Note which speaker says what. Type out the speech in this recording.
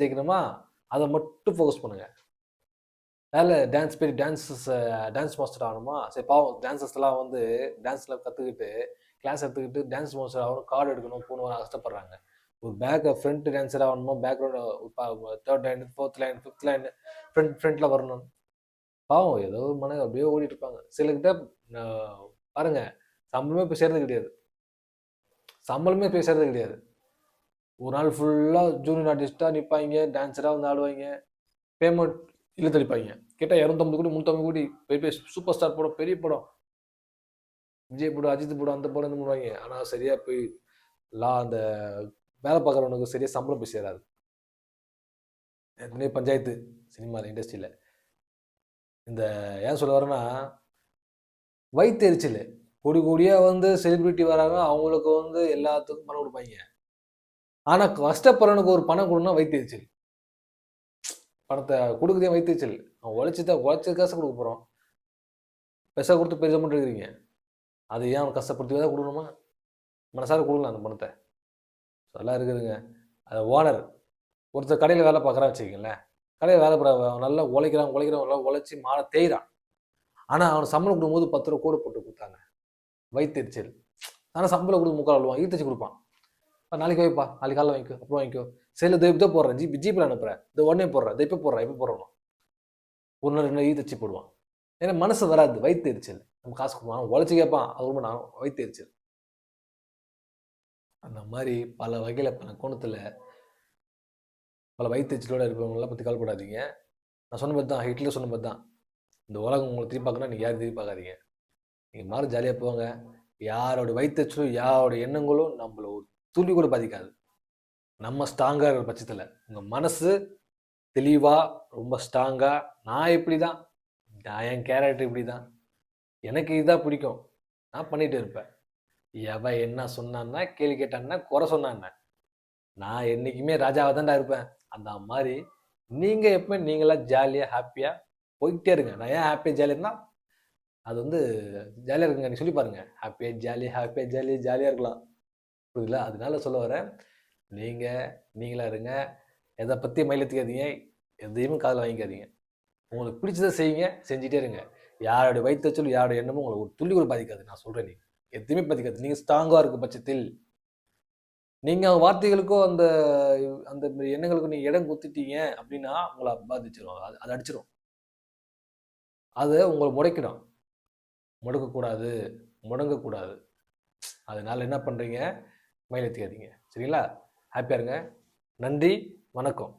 Speaker 1: ஜெயிக்கணுமா அதை மட்டும் ஃபோக்கஸ் பண்ணுங்க. வேலை டான்ஸ் போய் டான்ஸ் மாஸ்டர் ஆகணுமா, சரி பாவம் டான்சர்ஸ்லாம் வந்து டான்ஸில் கற்றுக்கிட்டு கிளாஸ் எடுத்துக்கிட்டு டான்ஸ் மாஸ்டர் ஆகணும், கார்டு எடுக்கணும் போகணும் கஷ்டப்படுறாங்க. ஒரு ஃப்ரண்ட் டான்ஸர் ஆகணுமா, background third line, fourth line, fifth line ஃப்ரண்ட்டில் வரணும். பாவம் ஏதோ ஒரு மன அப்படியே ஓடிட்டு இருப்பாங்க. சிலர்கிட்ட பாருங்க சம்பளமே போய் சேர்றது கிடையாது. ஒரு நாள் ஃபுல்லாக ஜூனியர் ஆர்டிஸ்ட்டாக நிற்பாங்க, டான்ஸராக வந்து ஆடுவாங்க, பேமெண்ட் இழுத்தடிப்பாங்க. கேட்டால் 250 கோடி 350 கோடி பெரிய சூப்பர் ஸ்டார் படம், பெரிய படம், விஜய் படம், அஜித் படம், அந்த படம் இந்த பண்ணுவாங்க. ஆனால் சரியாக போய் அந்த வேலை பார்க்குறவனுக்கு சரியாக சம்பளம் போய் சேராது. ஏற்கனவே பஞ்சாயத்து சினிமா இண்டஸ்ட்ரியில். இந்த ஏன் சொல்ல வரேன்னா, வயிற்றெரிச்சல் கோடி கோடியாக வந்து செலிபிரிட்டி வராங்க, அவங்களுக்கு வந்து எல்லாத்துக்கும் பணம் கொடுப்பாங்க. ஆனால் கஷ்டப்படுறவனுக்கு ஒரு பணம் கொடுனா வயிற்றெரிச்சல். பணத்தை கொடுக்குதே வயிற்றெரிச்சல். அவன் உழைச்ச காசு கொடுக்க போகிறோம், பெருசாக கொடுத்து பெருசாக மட்டும் இருக்கிறீங்க. அது ஏன் அவன் கஷ்டப்படுத்தி தான் கொடுக்கணுமா? மனசார கொடுக்கலாம் அந்த பணத்தை. அதெல்லாம் இருக்குதுங்க. அது ஓனர் ஒருத்தர் கடையில் வேலை பார்க்குறான்னு வச்சுக்கிங்களேன், கடையில் வேலை பார்க்குற நல்லா உழைக்கிறான் நல்லா உழைச்சி மாலை தேய்றான். ஆனால் அவனுக்கு சம்பளம் கொடுக்கும்போது 10 ரூபா கூட போட்டு கொடுத்தாங்க, வயிற்றெரிச்சல். ஆனால் சம்பளம் கொடுத்து 3/4 ரூபா ஈர்த்தச்சு கொடுப்பான். நாளைக்கு வைப்பா, நாளைக்கு காலையில் வாங்கிக்கோ, அப்புறம் வாங்கிக்கோ, சரி இதை போடுறேன், ஜிபியில் அனுப்புகிறேன், இதை உடனே போடுறேன், இதை இப்போ போடுறோம் ஒரு நாள் 2 நாள் ஈர்த்தச்சு போடுவான். ஏன்னா மனசு வராது, வயிற்றெரிச்சல். நம்ம காசு கொடுப்பான், உழைச்சி கேட்பான், அது ரொம்ப நான் வயிற்றெரிச்சல். அந்த மாதிரி பல வகையில் பல கோணத்தில் பல வயிற்றெரிச்சலோடு இருப்பவங்களாம் பற்றி கவலைப்படாதீங்க. நான் சொன்ன மாதிரி தான், ஹிட்லர் சொன்ன மாதிரி தான், இந்த உலகம் உங்களை திரும்பி பார்க்கணும்னா நீங்கள் யாரும் திரும்பி பார்க்காதீங்க. நீங்கள் மாறு ஜாலியாக போவாங்க. யாரோட வயிற்றெரிச்சலும் யாரோட எண்ணங்களும் நம்மளை ஒரு துளி கூட பாதிக்காது. நம்ம ஸ்ட்ராங்காக இருக்கிற பட்சத்தில் உங்கள் மனசு தெளிவாக ரொம்ப ஸ்ட்ராங்காக, நான் இப்படி தான், என் கேரக்டர் இப்படி தான், எனக்கு இதுதான் பிடிக்கும், நான் பண்ணிகிட்டு இருப்பேன். எவன் என்ன சொன்னான்னா, கேள்வி கேட்டான்னா, குறை சொன்னான்னா, நான் என்றைக்குமே ராஜாவாக தான்டா இருப்பேன். அந்த மாதிரி நீங்கள் எப்பவுமே நீங்களாம் ஜாலியாக ஹாப்பியாக போய்கிட்டே இருங்க. நான் ஏன் ஹாப்பியாக ஜாலியாக இருந்தால் அது வந்து ஜாலியாக இருக்குங்க, நீ சொல்லி பாருங்கள். ஹாப்பியாக ஜாலியாக இருக்கலாம், புரியுதுங்களா? அதனால சொல்ல வரேன், நீங்களாக இருங்க. எதை பற்றி மயிலத்துக்காதீங்க, எதையுமே காதில் வாங்கிக்காதீங்க. உங்களுக்கு பிடிச்சதை செய்யுங்க, செஞ்சுட்டே இருங்க. யாரோடைய வயிற்றெரிச்சலும் யாரோட எண்ணமும் உங்களை ஒரு துளி கூட பாதிக்காது. நான் சொல்கிறேன், நீங்கள் எதுவுமே பாதிக்காது. நீங்கள் ஸ்ட்ராங்காக இருக்க பட்சத்தில் நீங்கள் வார்த்தைகளுக்கோ அந்த அந்த எண்ணங்களுக்கும் நீங்கள் இடம் கொடுத்துட்டீங்க அப்படின்னா உங்களை பாதிச்சிடும், அது அடிச்சிடும், அதை உங்களை முடங்கக்கூடாது. அதனால என்ன பண்ணுறீங்க, மயிலெத்திக்காதீங்க. சரிங்களா? ஹாப்பியாக இருங்க. நன்றி, வணக்கம்.